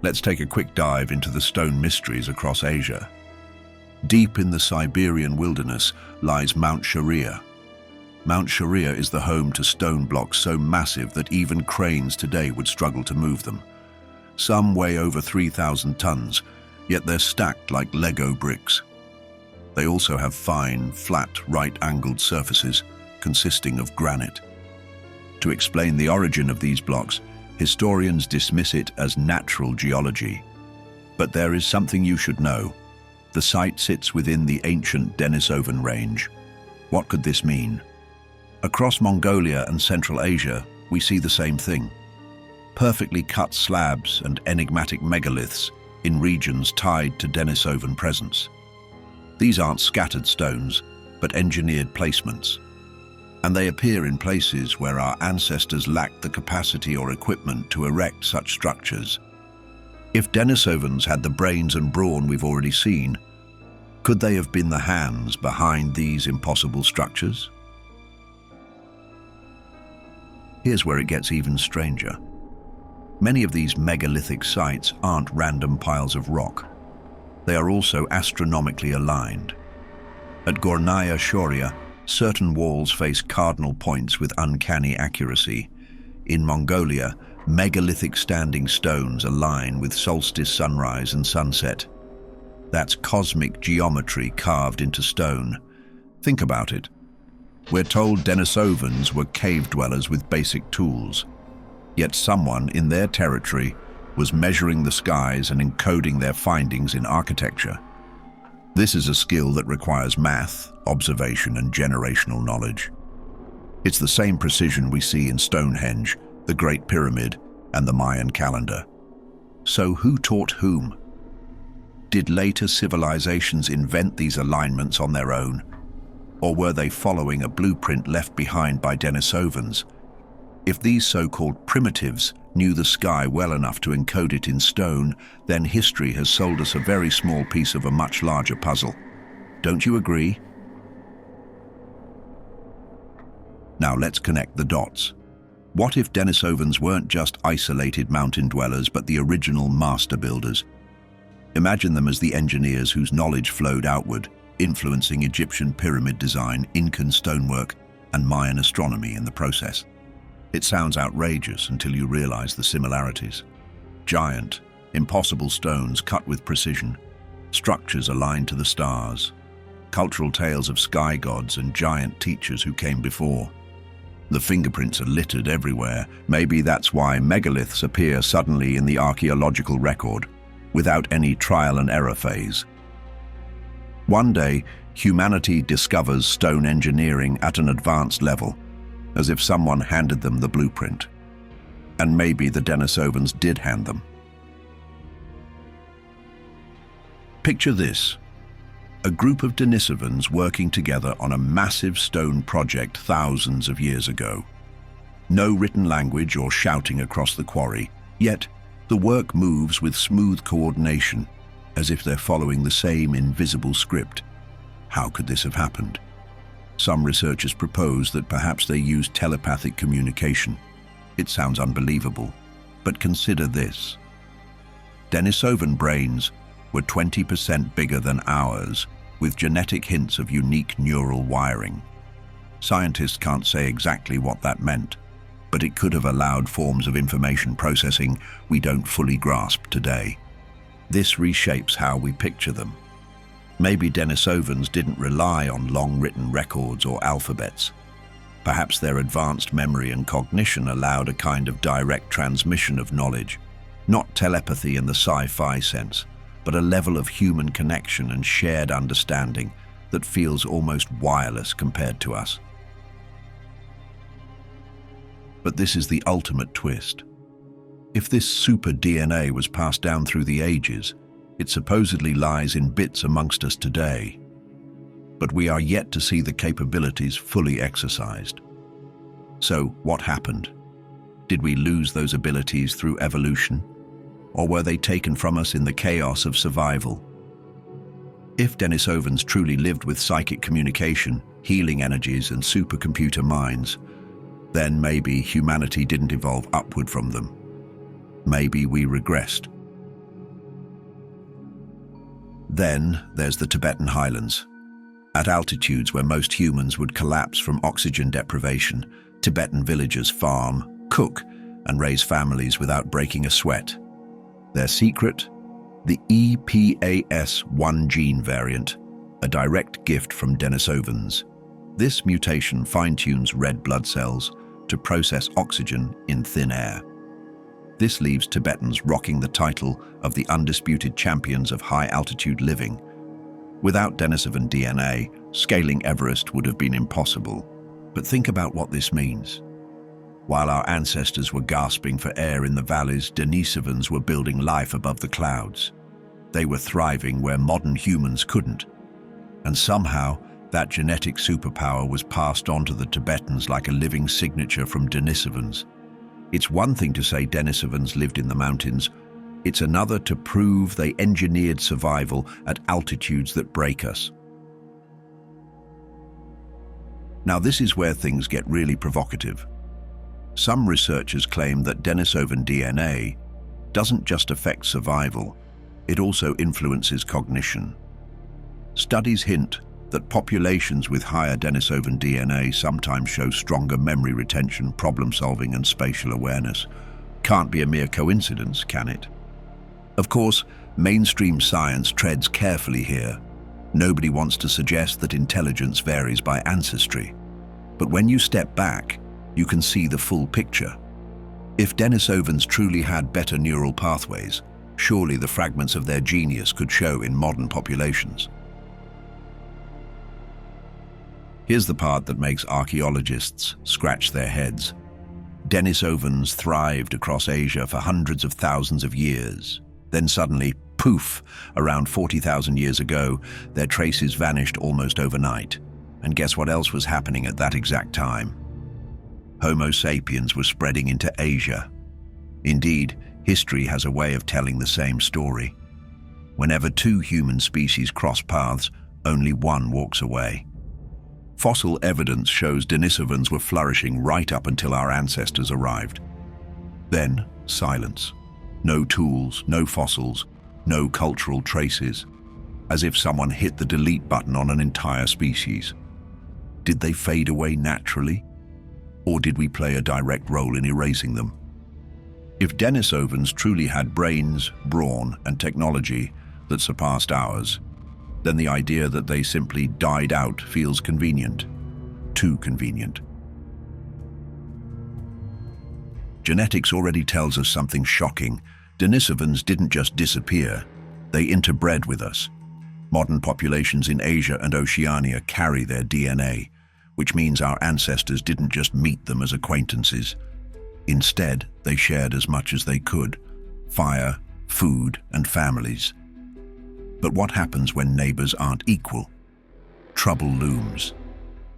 Let's take a quick dive into the stone mysteries across Asia. Deep in the Siberian wilderness lies Mount Sharia. Mount Sharia is the home to stone blocks so massive that even cranes today would struggle to move them. Some weigh over 3,000 tons, yet they're stacked like Lego bricks. They also have fine, flat, right-angled surfaces consisting of granite. To explain the origin of these blocks, historians dismiss it as natural geology. But there is something you should know. The site sits within the ancient Denisovan range. What could this mean? Across Mongolia and Central Asia, we see the same thing. Perfectly cut slabs and enigmatic megaliths in regions tied to Denisovan presence. These aren't scattered stones, but engineered placements. And they appear in places where our ancestors lacked the capacity or equipment to erect such structures. If Denisovans had the brains and brawn we've already seen, could they have been the hands behind these impossible structures? Here's where it gets even stranger. Many of these megalithic sites aren't random piles of rock. They are also astronomically aligned. At Gornaya Shoria, certain walls face cardinal points with uncanny accuracy. In Mongolia, megalithic standing stones align with solstice sunrise and sunset. That's cosmic geometry carved into stone. Think about it. We're told Denisovans were cave dwellers with basic tools. Yet someone in their territory was measuring the skies and encoding their findings in architecture. This is a skill that requires math, observation, and generational knowledge. It's the same precision we see in Stonehenge, the Great Pyramid, and the Mayan calendar. So who taught whom? Did later civilizations invent these alignments on their own? Or were they following a blueprint left behind by Denisovans? If these so-called primitives knew the sky well enough to encode it in stone, then history has sold us a very small piece of a much larger puzzle. Don't you agree? Now let's connect the dots. What if Denisovans weren't just isolated mountain dwellers, but the original master builders? Imagine them as the engineers whose knowledge flowed outward, influencing Egyptian pyramid design, Incan stonework, and Mayan astronomy in the process. It sounds outrageous until you realize the similarities. Giant, impossible stones cut with precision, structures aligned to the stars, cultural tales of sky gods and giant teachers who came before. The fingerprints are littered everywhere. Maybe that's why megaliths appear suddenly in the archaeological record, without any trial and error phase. One day, humanity discovers stone engineering at an advanced level, as if someone handed them the blueprint. And maybe the Denisovans did hand them. Picture this: a group of Denisovans working together on a massive stone project thousands of years ago. No written language or shouting across the quarry, yet the work moves with smooth coordination, as if they're following the same invisible script. How could this have happened? Some researchers propose that perhaps they used telepathic communication. It sounds unbelievable, but consider this. Denisovan brains were 20% bigger than ours, with genetic hints of unique neural wiring. Scientists can't say exactly what that meant, but it could have allowed forms of information processing we don't fully grasp today. This reshapes how we picture them. Maybe Denisovans didn't rely on long written records or alphabets. Perhaps their advanced memory and cognition allowed a kind of direct transmission of knowledge, not telepathy in the sci-fi sense, but a level of human connection and shared understanding that feels almost wireless compared to us. But this is the ultimate twist. If this super DNA was passed down through the ages, it supposedly lies in bits amongst us today. But we are yet to see the capabilities fully exercised. So what happened? Did we lose those abilities through evolution? Or were they taken from us in the chaos of survival? If Denisovans truly lived with psychic communication, healing energies, and supercomputer minds, then maybe humanity didn't evolve upward from them. Maybe we regressed, Then there's the Tibetan highlands. At altitudes where most humans would collapse from oxygen deprivation, Tibetan villagers farm, cook, and raise families without breaking a sweat. Their secret? The EPAS1 gene variant, a direct gift from Denisovans. This mutation fine-tunes red blood cells to process oxygen in thin air. This leaves Tibetans rocking the title of the undisputed champions of high-altitude living. Without Denisovan DNA, scaling Everest would have been impossible. But think about what this means. While our ancestors were gasping for air in the valleys, Denisovans were building life above the clouds. They were thriving where modern humans couldn't. And somehow, that genetic superpower was passed on to the Tibetans like a living signature from Denisovans. It's one thing to say Denisovans lived in the mountains. It's another to prove they engineered survival at altitudes that break us. Now this is where things get really provocative. Some researchers claim that Denisovan DNA doesn't just affect survival, it also influences cognition. Studies hint that populations with higher Denisovan DNA sometimes show stronger memory retention, problem-solving, and spatial awareness. Can't be a mere coincidence, can it? Of course, mainstream science treads carefully here. Nobody wants to suggest that intelligence varies by ancestry. But when you step back, you can see the full picture. If Denisovans truly had better neural pathways, surely the fragments of their genius could show in modern populations. Here's the part that makes archaeologists scratch their heads. Denisovans thrived across Asia for hundreds of thousands of years. Then suddenly, poof, around 40,000 years ago, their traces vanished almost overnight. And guess what else was happening at that exact time? Homo sapiens was spreading into Asia. Indeed, history has a way of telling the same story. Whenever two human species cross paths, only one walks away. Fossil evidence shows Denisovans were flourishing right up until our ancestors arrived. Then, silence. No tools, no fossils, no cultural traces, as if someone hit the delete button on an entire species. Did they fade away naturally? Or did we play a direct role in erasing them? If Denisovans truly had brains, brawn, and technology that surpassed ours, then the idea that they simply died out feels convenient. Too convenient. Genetics already tells us something shocking. Denisovans didn't just disappear, they interbred with us. Modern populations in Asia and Oceania carry their DNA, which means our ancestors didn't just meet them as acquaintances. Instead, they shared as much as they could: fire, food, and families. But what happens when neighbors aren't equal? Trouble looms.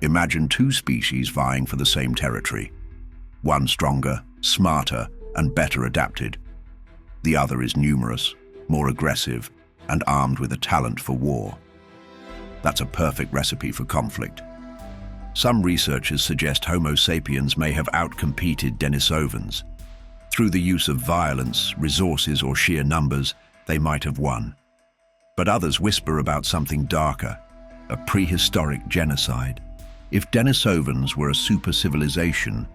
Imagine two species vying for the same territory. One stronger, smarter, and better adapted. The other is numerous, more aggressive, and armed with a talent for war. That's a perfect recipe for conflict. Some researchers suggest Homo sapiens may have outcompeted Denisovans. Through the use of violence, resources, or sheer numbers, they might have won. But others whisper about something darker, a prehistoric genocide. If Denisovans were a super civilization,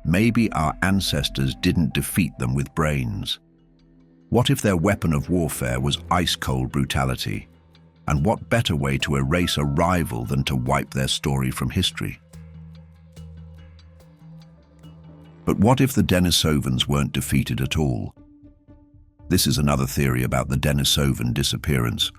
maybe our ancestors didn't defeat them with brains. What if their weapon of warfare was ice-cold brutality? And what better way to erase a rival than to wipe their story from history? But what if the Denisovans weren't defeated at all? This is another theory about the Denisovan disappearance.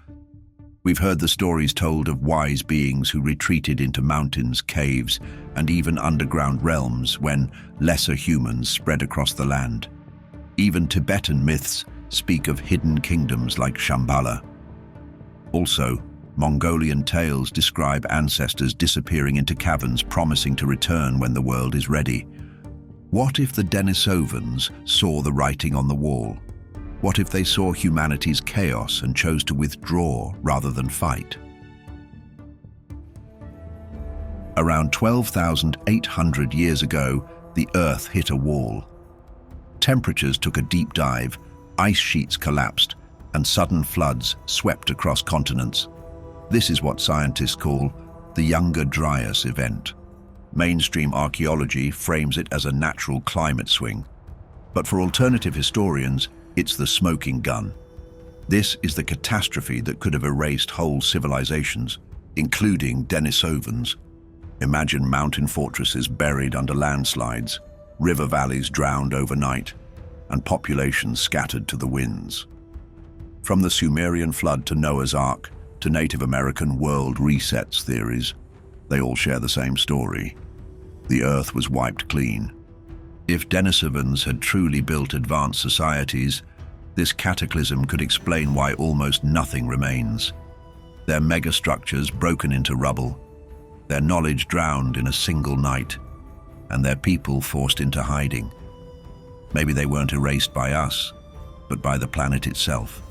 We've heard the stories told of wise beings who retreated into mountains, caves, and even underground realms when lesser humans spread across the land. Even Tibetan myths speak of hidden kingdoms like Shambhala. Also, Mongolian tales describe ancestors disappearing into caverns, promising to return when the world is ready. What if the Denisovans saw the writing on the wall? What if they saw humanity's chaos and chose to withdraw rather than fight? Around 12,800 years ago, the Earth hit a wall. Temperatures took a deep dive, ice sheets collapsed, and sudden floods swept across continents. This is what scientists call the Younger Dryas event. Mainstream archaeology frames it as a natural climate swing, but for alternative historians, it's the smoking gun. This is the catastrophe that could have erased whole civilizations, including Denisovans. Imagine mountain fortresses buried under landslides, river valleys drowned overnight, and populations scattered to the winds. From the Sumerian flood to Noah's Ark to Native American world resets theories, they all share the same story. The Earth was wiped clean. If Denisovans had truly built advanced societies, this cataclysm could explain why almost nothing remains. Their megastructures broken into rubble, their knowledge drowned in a single night, and their people forced into hiding. Maybe they weren't erased by us, but by the planet itself.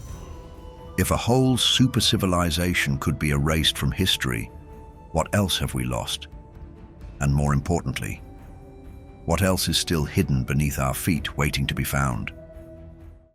If a whole super-civilization could be erased from history, what else have we lost? And more importantly, what else is still hidden beneath our feet waiting to be found?